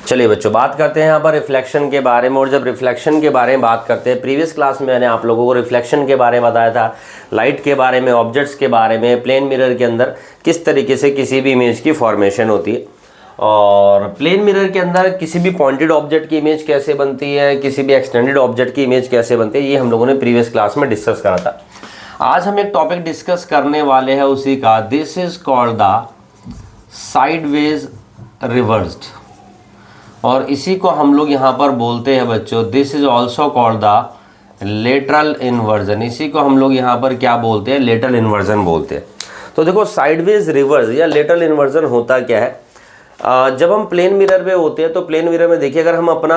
चलिए बच्चों, बात करते हैं यहाँ पर रिफ्लेक्शन के बारे में। और जब रिफ्लेक्शन के बारे में बात करते हैं, प्रीवियस क्लास में मैंने आप लोगों को रिफ्लेक्शन के बारे में बताया था, लाइट के बारे में, ऑब्जेक्ट्स के बारे में, प्लेन मिरर के अंदर किस तरीके से किसी भी इमेज की फॉर्मेशन होती है, और प्लेन मिरर के अंदर किसी भी पॉइंटेड ऑब्जेक्ट की इमेज कैसे बनती है, किसी भी एक्सटेंडेड ऑब्जेक्ट की इमेज कैसे बनती है, ये हम लोगों ने प्रीवियस क्लास में डिस्कस करा था। आज हम एक टॉपिक डिस्कस करने वाले हैं उसी का, this is called the sideways reversed, और इसी को हम लोग यहाँ पर बोलते हैं बच्चों, this is also called the lateral inversion. इसी को हम लोग यहाँ पर क्या बोलते हैं, लेटरल इन्वर्जन बोलते हैं। तो देखो, साइडवेज रिवर्स या लेटरल इन्वर्जन होता क्या है। जब हम प्लेन मिरर में होते हैं तो प्लेन मिरर में देखिए, अगर हम अपना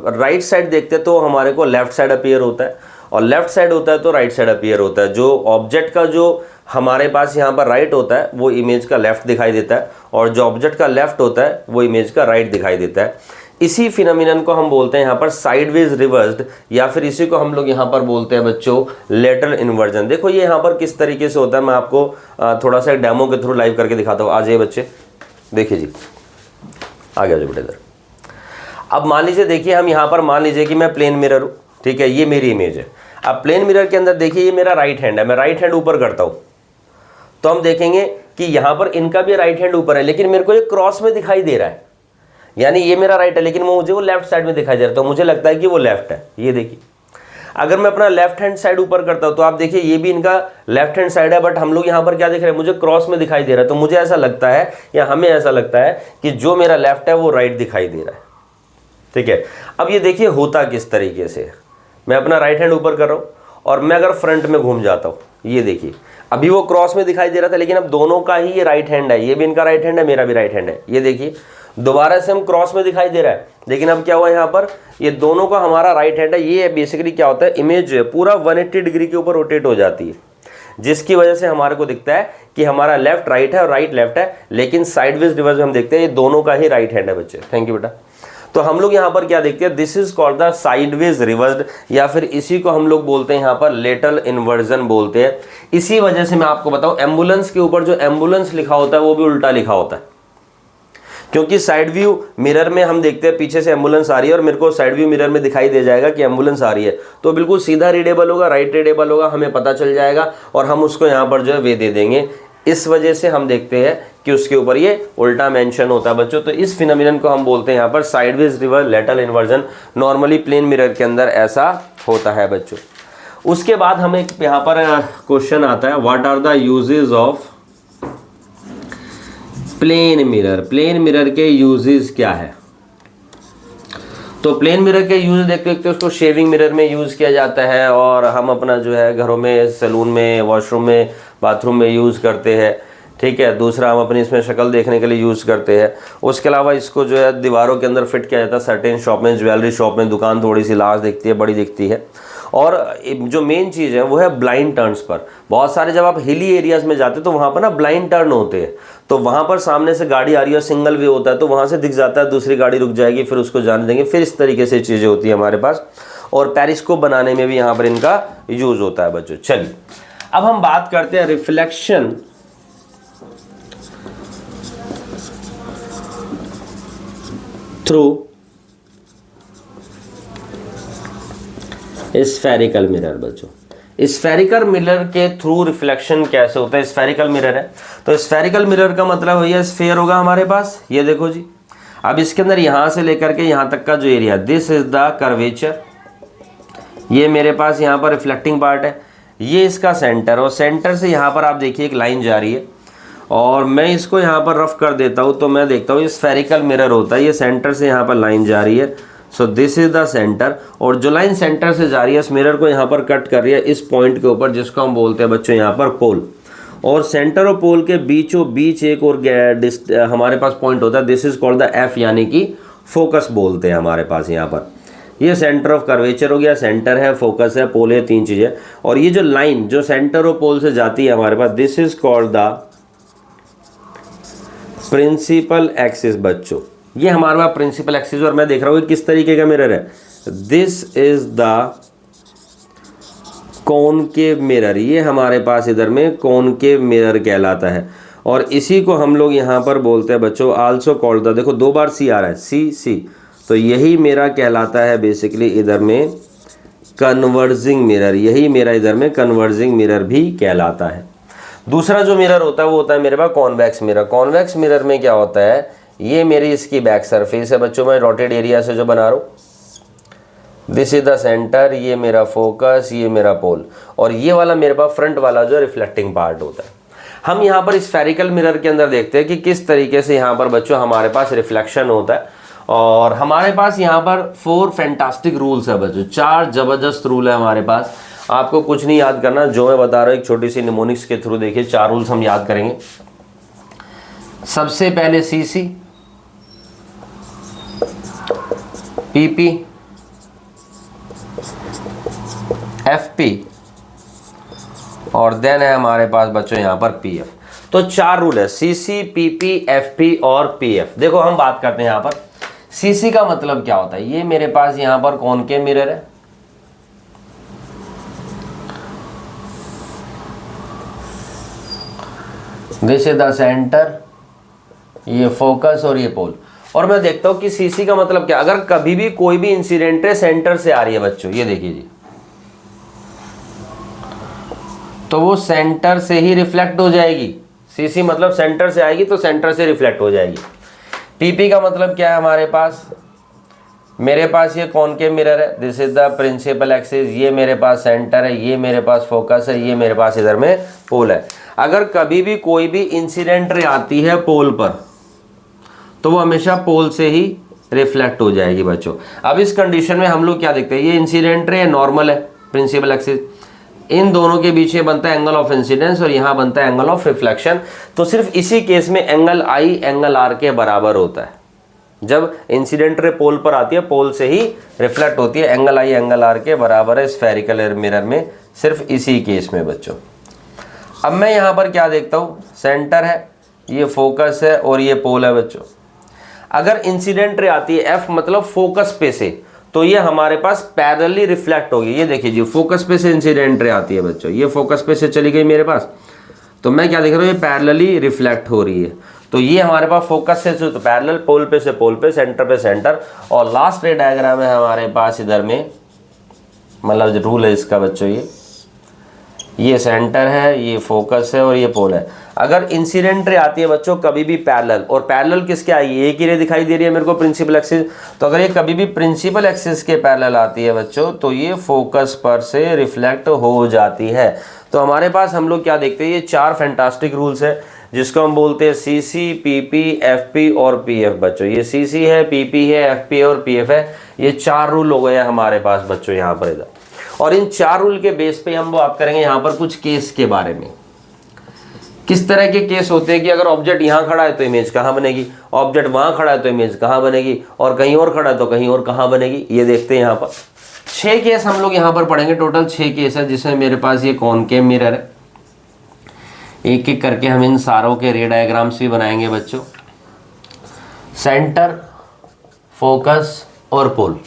राइट साइड देखते हैं तो हमारे को लेफ्ट साइड अपीयर होता है, और लेफ्ट साइड होता है तो राइट साइड अपीयर होता है। जो ऑब्जेक्ट का जो हमारे पास यहाँ पर राइट होता है वो इमेज का लेफ्ट दिखाई देता है, और जो ऑब्जेक्ट का लेफ्ट होता है वो इमेज का राइट दिखाई देता है। इसी फिनोमिनन को हम बोलते हैं यहाँ पर साइडवेज रिवर्स्ड, या फिर इसी को हम लोग यहाँ पर बोलते हैं बच्चों लेटरल इन्वर्जन। देखो ये यहाँ पर किस तरीके से होता है, मैं आपको थोड़ा सा डेमो के थ्रू लाइव करके दिखाता हूँ। आ जाइए बच्चे, देखिए जी, आ गया जो बेटे इधर। अब मान लीजिए, देखिए हम यहाँ पर मान लीजिए कि मैं प्लेन मिरर हूँ, ठीक है, ये मेरी इमेज है। अब प्लेन मिरर के अंदर देखिए, ये मेरा राइट हैंड है, मैं राइट हैंड ऊपर करता हूँ तो हम देखेंगे कि यहाँ पर इनका भी राइट हैंड ऊपर है, लेकिन मेरे को ये क्रॉस में दिखाई दे रहा है। यानी ये मेरा राइट है लेकिन मुझे वो लेफ्ट साइड में दिखाई दे रहा है, तो मुझे लगता है कि वो लेफ्ट है। ये देखिए, अगर मैं अपना लेफ्ट हैंड साइड ऊपर करता हूँ तो आप देखिए ये भी इनका लेफ्ट हैंड साइड है, बट हम लोग यहाँ पर क्या देख रहे हैं, मुझे क्रॉस में दिखाई दे रहा है। तो मुझे ऐसा लगता है, या हमें ऐसा लगता है कि जो मेरा लेफ्ट है वो राइट दिखाई दे रहा है, ठीक है। अब ये देखिए होता किस तरीके से, मैं अपना राइट हैंड ऊपर कर रहा हूँ और मैं अगर फ्रंट में घूम जाता हूँ, ये देखिए अभी वो क्रॉस में दिखाई दे रहा था, लेकिन अब दोनों का ही ये राइट हैंड है, ये भी इनका राइट हैंड है, मेरा भी राइट हैंड है। ये देखिए दोबारा से हम क्रॉस में दिखाई दे रहा है, लेकिन अब क्या हुआ यहाँ पर, ये दोनों का हमारा राइट हैंड है। ये बेसिकली क्या होता है, इमेज जो है पूरा 180 डिग्री के ऊपर रोटेट हो जाती है, जिसकी वजह से हमारे को दिखता है कि हमारा लेफ्ट राइट है और राइट लेफ्ट है, लेकिन साइडवेज रिवर्स में हम देखते हैं ये दोनों का ही राइट हैंड है बच्चे। थैंक यू बेटा। तो हम लोग यहाँ पर क्या देखते हैं, this is called the sideways reversed, या फिर इसी को हम लोग बोलते हैं यहाँ पर लेटरल इन्वर्जन बोलते हैं। इसी वजह से मैं आपको बताऊं, एम्बुलेंस के ऊपर जो एम्बुलेंस लिखा होता है वो भी उल्टा लिखा होता है, क्योंकि साइड व्यू मिरर में हम देखते हैं पीछे से एम्बुलेंस आ रही है और मेरे को साइड व्यू मिरर में दिखाई दे जाएगा कि एम्बुलेंस आ रही है, तो बिल्कुल सीधा रीडेबल होगा, राइट रीडेबल होगा, हमें पता चल जाएगा और हम उसको यहाँ पर जो है वे दे देंगे। इस वजह से हम देखते हैं कि उसके ऊपर ये उल्टा मेंशन होता है बच्चों। तो इस फिनोमिनन को हम बोलते हैं यहाँ पर sideways reverse lateral inversion. Normally plane mirror के अंदर ऐसा होता है बच्चों। उसके बाद हमें यहाँ पर क्वेश्चन आता है, what are the uses of plane mirror. Plane mirror के यूजेस क्या है। तो प्लेन मिरर के यूज देखते देखते उसको शेविंग मिरर में यूज़ किया जाता है, और हम अपना जो है घरों में, सैलून में, वॉशरूम में, बाथरूम में यूज़ करते हैं, ठीक है। दूसरा हम अपनी इसमें शक्ल देखने के लिए यूज़ करते हैं। उसके अलावा इसको जो है दीवारों के अंदर फिट किया जाता है सर्टेन शॉप में, ज्वेलरी शॉप में, दुकान थोड़ी सी लार्ज दिखती है, बड़ी दिखती है। और जो मेन चीज़ है वो है ब्लाइंड टर्न्स पर। बहुत सारे जब आप हिली एरियाज़ में जाते हैं तो वहाँ पर ना ब्लाइंड टर्न होते हैं, तो वहाँ पर सामने से गाड़ी आ रही है, सिंगल वे होता है, तो वहाँ से दिख जाता है, दूसरी गाड़ी रुक जाएगी, फिर उसको जाने देंगे, फिर इस तरीके से चीज़ें होती है हमारे पास। और पेरिस्कोप बनाने में भी यहाँ पर इनका यूज़ होता है बच्चों। चलिए अब हम बात करते हैं रिफ्लेक्शन थ्रू स्फेरिकल मिरर बच्चों। स्फेरिकल मिरर के थ्रू रिफ्लेक्शन कैसे होता है। स्फेरिकल मिरर है तो स्फेरिकल मिरर का मतलब भैया स्फेयर होगा हमारे पास, ये देखो जी। अब इसके अंदर यहाँ से लेकर के यहाँ तक का जो area, this is the curvature, ये मेरे पास यहाँ पर रिफ्लेक्टिंग पार्ट है, ये इसका सेंटर, और सेंटर से यहाँ पर आप देखिए एक लाइन जा रही है, और मैं इसको यहाँ पर रफ कर देता हूँ तो मैं देखता हूँ ये स्फेरिकल मिरर होता है। ये सेंटर से यहाँ पर लाइन जा रही है, so this is the centre, और जो लाइन सेंटर से जा रही है इस मिरर को यहाँ पर कट कर रही है इस पॉइंट के ऊपर, जिसको हम बोलते हैं बच्चों यहाँ पर पोल। और सेंटर और पोल के बीचों बीच एक और हमारे पास पॉइंट होता है, this is called the F, यानी कि फोकस बोलते हैं हमारे पास यहाँ पर। ये सेंटर ऑफ कर्वेचर हो गया, सेंटर है, फोकस है, पोल है, तीन चीज़ें। और ये जो लाइन जो सेंटर और पोल से जाती है हमारे पास, this is called the principal axis बच्चों। ये हमारे पास प्रिंसिपल एक्सिस, और मैं देख रहा हूँ किस तरीके का मिरर है, this is the concave mirror. ये हमारे पास इधर में कॉनकेव मिरर कहलाता है। और इसी को हम लोग यहाँ पर बोलते हैं बच्चों आल्सो कॉल्ड द, देखो 2 बार सी आ रहा है, सी सी, तो यही मेरा कहलाता है बेसिकली इधर में कन्वर्जिंग मिरर, यही मेरा इधर में कन्वर्जिंग मिरर भी कहलाता है। दूसरा जो मिरर होता है वो होता है मेरे पास कॉन्वेक्स मिरर। कॉन्वेक्स मिरर में क्या होता है, ये मेरी इसकी बैक सरफेस है बच्चों, मैं डॉटेड एरिया से जो बना रहा हूँ, दिस इज द सेंटर, ये मेरा फोकस, ये मेरा पोल, और ये वाला मेरे पास फ्रंट वाला जो रिफ्लेक्टिंग पार्ट होता है। हम यहाँ पर स्फेरिकल मिरर के अंदर देखते हैं कि किस तरीके से यहाँ पर बच्चों हमारे पास रिफ्लेक्शन होता है, और हमारे पास यहाँ पर 4 फैंटास्टिक रूल्स है बच्चों, 4 जबरदस्त रूल है हमारे पास। आपको कुछ नहीं याद करना, जो मैं बता रहा हूँ एक छोटी सी निमोनिक्स के थ्रू देखिए 4 रूल्स हम याद करेंगे। सबसे पहले सीसी, पीपी, एफपी, और देन है हमारे पास बच्चों यहाँ पर पीएफ। तो 4 रूल है, सीसी, पीपी, एफपी और पीएफ। देखो हम बात करते हैं यहाँ पर सीसी का मतलब क्या होता है। ये मेरे पास यहाँ पर कॉनकेव मिरर है, दिस इज द सेंटर, ये फोकस और ये पोल। और मैं देखता हूं कि सीसी का मतलब क्या, अगर कभी भी कोई भी इंसिडेंट सेंटर से आ रही है बच्चों, ये देखिए जी, तो वो सेंटर से ही रिफ्लेक्ट हो जाएगी। सीसी मतलब सेंटर से आएगी तो सेंटर से रिफ्लेक्ट हो जाएगी। पीपी का मतलब क्या है हमारे पास, मेरे पास ये कॉनकेव मिरर है, this is the principal axis, ये मेरे पास सेंटर है, ये मेरे पास फोकस है, ये मेरे पास इधर में पोल है। अगर कभी भी कोई भी इंसिडेंट रे आती है पोल पर तो वो हमेशा पोल से ही रिफ्लेक्ट हो जाएगी बच्चों। अब इस कंडीशन में हम लोग क्या देखते हैं, ये इंसिडेंट रे नॉर्मल है, प्रिंसिपल एक्सिस, इन दोनों के बीच में बनता है एंगल ऑफ इंसिडेंस और यहाँ बनता है एंगल ऑफ रिफ्लेक्शन। तो सिर्फ इसी केस में एंगल आई एंगल आर के बराबर होता है। जब इंसिडेंट रे पोल पर आती है, पोल से ही रिफ्लेक्ट होती है, एंगल आई एंगल आर के बराबर है स्फेरिकल मिरर में, सिर्फ इसी केस में बच्चों। अब मैं यहाँ पर क्या देखता हूँ, सेंटर है, ये फोकस है और ये पोल है बच्चों। अगर इंसिडेंट रे आती है एफ मतलब फोकस पे से, तो ये हमारे पास पैरेलली रिफ्लेक्ट होगी। ये देखिए जी, फोकस पे से इंसिडेंट रे आती है बच्चों, ये फोकस पे से चली गई मेरे पास, तो मैं क्या देख रहा हूँ, ये पैरेलली रिफ्लेक्ट हो रही है। तो ये हमारे पास फोकस से तो पैरेलल, पोल पे से पोल पे, सेंटर पे सेंटर, और लास्ट रे डायग्राम है हमारे पास इधर में, मतलब रूल है इसका बच्चों, ये सेंटर है, ये फोकस है और ये पोल है। अगर इंसिडेंट रे आती है बच्चों कभी भी पैरेलल, और पैरेलल किसके आएगी, एक ही रे दिखाई दे रही है मेरे को प्रिंसिपल एक्सिस, तो अगर ये कभी भी प्रिंसिपल एक्सिस के पैरेलल आती है बच्चों तो ये फोकस पर से रिफ्लेक्ट हो जाती है। तो हमारे पास हम लोग क्या देखते हैं, ये 4 फैंटास्टिक रूल्स है जिसको हम बोलते हैं सीसी, पीपी, एफपी और पीएफ बच्चों। ये सीसी है, पीपी है, एफपी और पीएफ है, ये 4 रूल हो गए हमारे पास बच्चों यहाँ पर इधर। और इन 4 रूल के बेस पे हम बात करेंगे यहाँ पर कुछ केस के बारे में। किस तरह के केस होते हैं कि अगर ऑब्जेक्ट यहाँ खड़ा है तो इमेज कहाँ बनेगी, ऑब्जेक्ट वहाँ खड़ा है तो इमेज कहाँ बनेगी, और कहीं और खड़ा है तो कहीं और कहाँ बनेगी, ये देखते हैं यहाँ पर। 6 केस हम लोग यहाँ पर पढ़ेंगे, टोटल 6 केस है, जिसमें मेरे पास ये कॉनकेव मिरर है। एक एक करके हम इन सारों के रे डायग्राम्स भी बनाएंगे बच्चों। सेंटर, फोकस और पोल।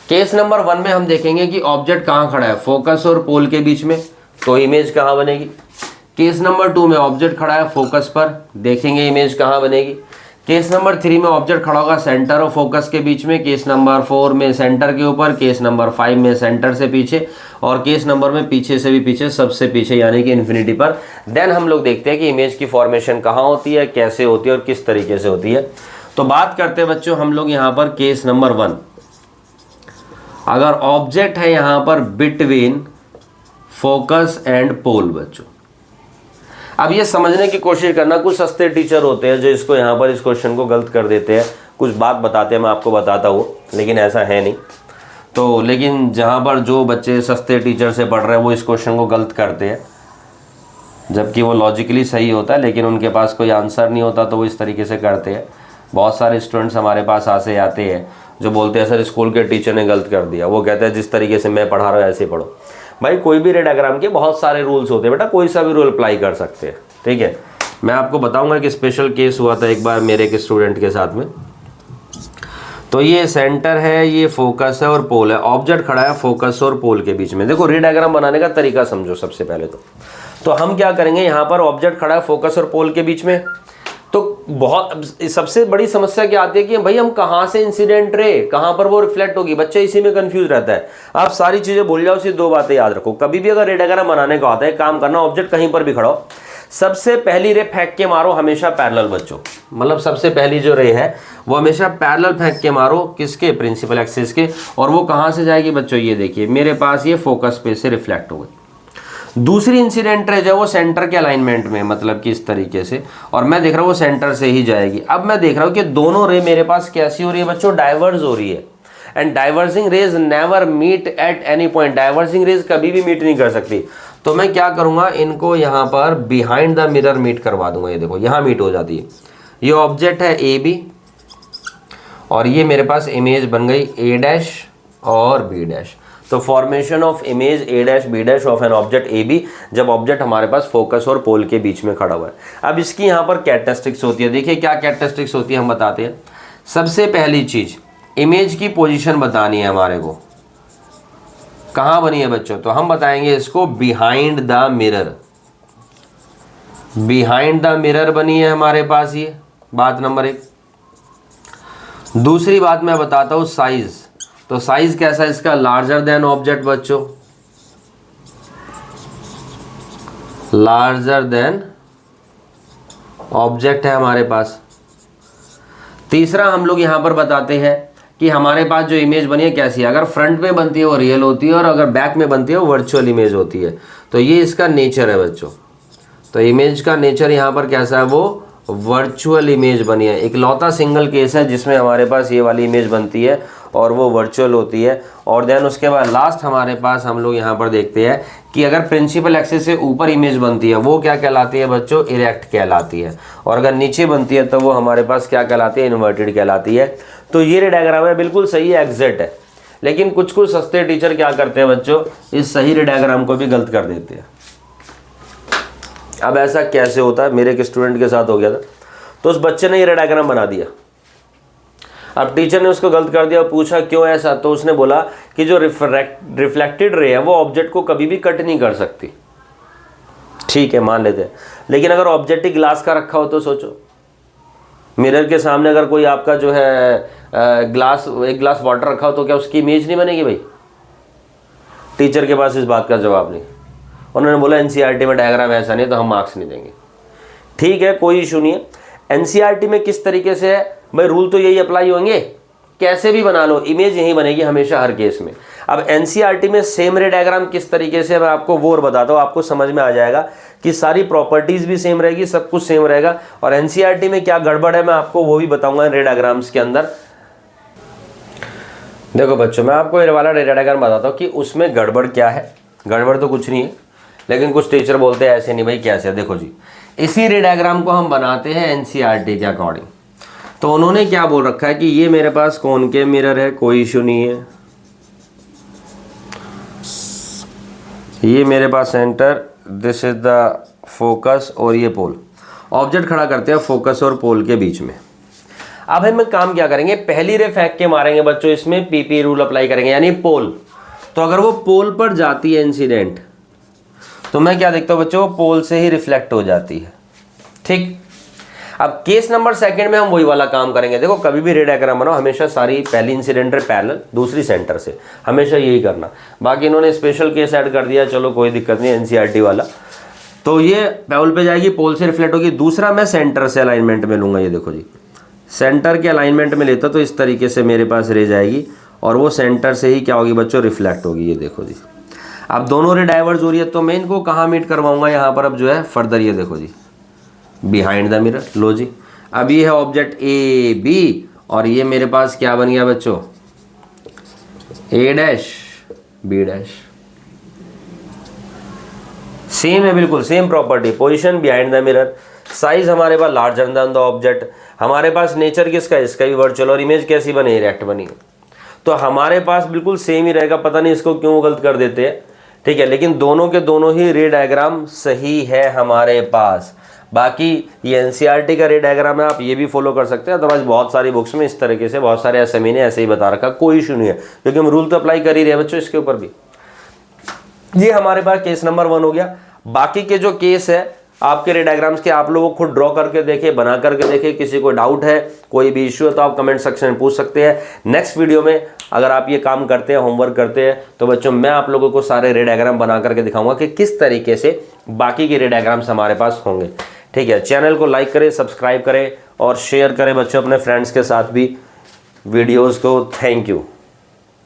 केस नंबर 1 में हम देखेंगे कि ऑब्जेक्ट कहाँ खड़ा है, फोकस और पोल के बीच में, तो इमेज कहाँ बनेगी। केस नंबर 2 में ऑब्जेक्ट खड़ा है फोकस पर, देखेंगे इमेज कहाँ बनेगी। केस नंबर 3 में ऑब्जेक्ट खड़ा होगा सेंटर और फोकस के बीच में, केस नंबर 4 में सेंटर के ऊपर, केस नंबर 5 में सेंटर से पीछे, और केस नंबर में पीछे से भी पीछे, सबसे पीछे यानी कि इन्फिनिटी पर। देन हम लोग देखते हैं कि इमेज की फॉर्मेशन कहाँ होती है, कैसे होती है और किस तरीके से होती है। तो बात करते हैं बच्चों हम लोग यहाँ पर केस नंबर 1। अगर ऑब्जेक्ट है यहाँ पर बिटवीन फोकस एंड पोल बच्चों, अब ये समझने की कोशिश करना, कुछ सस्ते टीचर होते हैं जो इसको यहाँ पर इस क्वेश्चन को गलत कर देते हैं, कुछ बात बताते हैं, मैं आपको बताता हूँ, लेकिन ऐसा है नहीं। तो लेकिन जहाँ पर जो बच्चे सस्ते टीचर से पढ़ रहे हैं वो इस क्वेश्चन को गलत करते हैं, जबकि वो लॉजिकली सही होता है, लेकिन उनके पास कोई आंसर नहीं होता तो वो इस तरीके से करते हैं। बहुत सारे स्टूडेंट्स हमारे पास ऐसे आते हैं जो बोलते हैं सर स्कूल के टीचर ने गलत कर दिया। वो कहते हैं जिस तरीके से मैं पढ़ा रहा हूँ ऐसे पढ़ो। भाई कोई भी रे डायग्राम के बहुत सारे रूल्स होते हैं बेटा, कोई सा भी रूल अप्लाई कर सकते हैं, ठीक है। मैं आपको बताऊंगा कि स्पेशल केस हुआ था एक बार मेरे एक स्टूडेंट के साथ में। तो ये सेंटर है, ये फोकस है और पोल है, ऑब्जेक्ट खड़ा है फोकस और पोल के बीच में। देखो रे डायग्राम बनाने का तरीका समझो सबसे पहले। तो हम क्या करेंगे, यहाँ पर ऑब्जेक्ट खड़ा है फोकस और पोल के बीच में, तो बहुत सबसे बड़ी समस्या क्या आती है कि भाई हम कहाँ से इंसिडेंट रे, कहाँ पर वो रिफ्लेक्ट होगी, बच्चा इसी में कंफ्यूज रहता है। आप सारी चीजें भूल जाओ, सिर्फ 2 बातें याद रखो। कभी भी अगर रे डायग्राम बनाने को आता है, काम करना, ऑब्जेक्ट कहीं पर भी खड़ा हो, सबसे पहली रे फेंक के मारो हमेशा पैरेलल बच्चों, मतलब सबसे पहली जो रे है वो हमेशा पैरेलल फेंक के मारो, किसके, प्रिंसिपल एक्सिस के। और वो कहाँ से जाएगी बच्चों, ये देखिए मेरे पास ये फोकस पे से रिफ्लेक्ट हो गई। दूसरी इंसिडेंट रे जो वो सेंटर के अलाइनमेंट में, मतलब कि इस तरीके से, और मैं देख रहा हूँ वो सेंटर से ही जाएगी। अब मैं देख रहा हूँ कि दोनों रे मेरे पास कैसी हो रही है बच्चों, डाइवर्ज हो रही है। And diverging rays never meet at any point, diverging rays कभी भी मीट नहीं कर सकती। तो मैं क्या करूंगा, इनको यहाँ पर बिहाइंड द मिरर मीट करवा दूंगा। ये देखो यहाँ मीट हो जाती है। ये ऑब्जेक्ट है ए बी, और ये मेरे पास इमेज बन गई ए डैश और बी डैश। तो formation of image a dash b dash of an object a b, जब ऑब्जेक्ट हमारे पास फोकस और पोल के बीच में खड़ा हुआ है। अब इसकी यहाँ पर कैरेक्टरिस्टिक्स होती है, देखिए क्या कैरेक्टरिस्टिक्स होती है हम बताते हैं। सबसे पहली चीज, इमेज की पोजीशन बतानी है हमारे को, कहाँ बनी है बच्चों, तो हम बताएंगे इसको behind the mirror. Behind the mirror बनी है हमारे पास, ये बात नंबर 1। दूसरी बात मैं बताता हूँ साइज, तो साइज कैसा है इसका, लार्जर देन ऑब्जेक्ट बच्चों, लार्जर देन ऑब्जेक्ट है हमारे पास। तीसरा हम लोग यहां पर बताते हैं कि हमारे पास जो इमेज बनी है कैसी है, अगर फ्रंट में बनती है वो रियल होती है, और अगर बैक में बनती है वो वर्चुअल इमेज होती है। तो ये इसका नेचर है बच्चों। तो इमेज का नेचर यहाँ पर कैसा है, वो वर्चुअल इमेज बनी है। एक लौता सिंगल केस है जिसमें हमारे पास ये वाली इमेज बनती है और वो वर्चुअल होती है। और देन उसके बाद लास्ट हमारे पास हम लोग यहाँ पर देखते हैं कि अगर प्रिंसिपल एक्सिस से ऊपर इमेज बनती है वो क्या कहलाती है बच्चों, इरेक्ट कहलाती है, और अगर नीचे बनती है तो वो हमारे पास क्या कहलाती है, इन्वर्टेड कहलाती है। तो ये रे डायग्राम है, बिल्कुल सही है, एग्जैक्ट है। लेकिन कुछ कुछ सस्ते टीचर क्या करते हैं बच्चों, इस सही रे डायग्राम को भी गलत कर देते हैं। अब ऐसा कैसे होता है, मेरे एक स्टूडेंट के साथ हो गया था। तो उस बच्चे ने ये रे डायग्राम बना दिया, अब टीचर ने उसको गलत कर दिया, पूछा क्यों ऐसा, तो उसने बोला कि जो रिफ्लेक्टेड रे है वो ऑब्जेक्ट को कभी भी कट नहीं कर सकती। ठीक है, मान लेते हैं, लेकिन अगर ऑब्जेक्ट ही ग्लास का रखा हो तो सोचो, मिरर के सामने अगर कोई आपका जो है एक ग्लास वाटर रखा हो तो क्या उसकी इमेज नहीं बनेगी भाई? टीचर के पास इस बात का जवाब नहीं। उन्होंने बोला एनसीईआरटी में डायग्राम ऐसा नहीं तो हम मार्क्स नहीं देंगे। ठीक है, कोई इशू नहीं है। एनसीईआरटी में किस तरीके से है भाई, रूल तो यही अप्लाई होंगे, कैसे भी बना लो इमेज यही बनेगी हमेशा हर केस में। अब एनसीईआरटी में सेम रे डायग्राम किस तरीके से, मैं आपको वो और बताता हूँ, आपको समझ में आ जाएगा कि सारी प्रॉपर्टीज भी सेम रहेगी, सब कुछ सेम रहेगा। और एनसीईआरटी में क्या गड़बड़ है मैं आपको वो भी बताऊंगा रे डायग्राम्स के अंदर। देखो बच्चों, मैं आपको ये वाला रे डायग्राम बताता हूँ कि उसमें गड़बड़ क्या है। गड़बड़ तो कुछ नहीं है, लेकिन कुछ टीचर बोलते हैं ऐसे नहीं भाई कैसे। देखो जी, इसी रे डायग्राम को हम बनाते हैं एनसीईआरटी के अकॉर्डिंग। तो उन्होंने क्या बोल रखा है कि ये मेरे पास कॉनकेव मिरर है, कोई इशू नहीं है, ये मेरे पास centre, this is the focus, और ये पोल। ऑब्जेक्ट खड़ा करते हैं फोकस और पोल के बीच में। अब हम काम क्या करेंगे, पहली रे फेंक के मारेंगे बच्चों, इसमें पीपी रूल अप्लाई करेंगे, यानी पोल। तो अगर वो पोल पर जाती है इंसिडेंट, तो मैं क्या देखता हूं बच्चों, पोल से ही रिफ्लेक्ट हो जाती है। ठीक, अब केस नंबर सेकंड में हम वही वाला काम करेंगे। देखो, कभी भी रे डायग्राम बनाओ हमेशा सारी पहली इंसिडेंट रे पैरेलल, दूसरी सेंटर से, हमेशा यही करना। बाकी इन्होंने स्पेशल केस ऐड कर दिया, चलो कोई दिक्कत नहीं, एनसीईआरटी वाला। तो ये पोल पे जाएगी, पोल से रिफ्लेक्ट होगी। दूसरा मैं सेंटर से अलाइनमेंट में लूंगा। ये देखो जी, सेंटर के अलाइनमेंट में लेता तो इस तरीके से मेरे पास रे जाएगी, और वो सेंटर से ही क्या होगी बच्चों, रिफ्लेक्ट होगी। ये देखो जी, अब दोनों रे डाइवर्ज हो रही है, तो मैं इनको कहाँ मीट करवाऊंगा यहाँ पर, अब जो है फर्दर, ये देखो जी, बिहाइंड द मिरर। लो जी, अब ये है ऑब्जेक्ट ए बी, और ये मेरे पास क्या बन गया बच्चों, ए डैश बी डैश। सेम है, बिल्कुल same property, position behind the mirror, size हमारे पास लार्जर देन द ऑब्जेक्ट। हमारे पास नेचर किसका, इसका भी वर्चुअल, और इमेज कैसी बनी, इरेक्ट बनी। तो हमारे पास बिल्कुल सेम ही रहेगा, पता नहीं इसको क्यों गलत कर देते हैं। ठीक है, लेकिन दोनों के दोनों ही रे डायग्राम सही है हमारे पास। बाकी ये एनसीईआरटी का रे डायग्राम है, आप ये भी फॉलो कर सकते हैं। अदरवाइज बहुत सारी बुक्स में इस तरीके से, बहुत सारे एसएमई ने ऐसे ही बता रखा, कोई इशू नहीं है, क्योंकि हम रूल तो अप्लाई कर ही रहे हैं बच्चों इसके ऊपर भी। ये हमारे पास केस नंबर 1 हो गया। बाकी के जो केस है आपके रे डायग्राम्स के, आप लोगों को खुद ड्रॉ करके देखे, बना करके देखे। किसी को डाउट है, कोई भी इश्यू है तो आप कमेंट सेक्शन में पूछ सकते हैं। नेक्स्ट वीडियो में अगर आप ये काम करते हैं, होमवर्क करते हैं, तो बच्चों मैं आप लोगों को सारे रे डायग्राम बना करके दिखाऊंगा कि किस तरीके से बाकी के रे डायग्राम्स हमारे पास होंगे। ठीक है, चैनल को लाइक करें, सब्सक्राइब करें और शेयर करें बच्चों अपने फ्रेंड्स के साथ भी वीडियोज़ को। Thank you.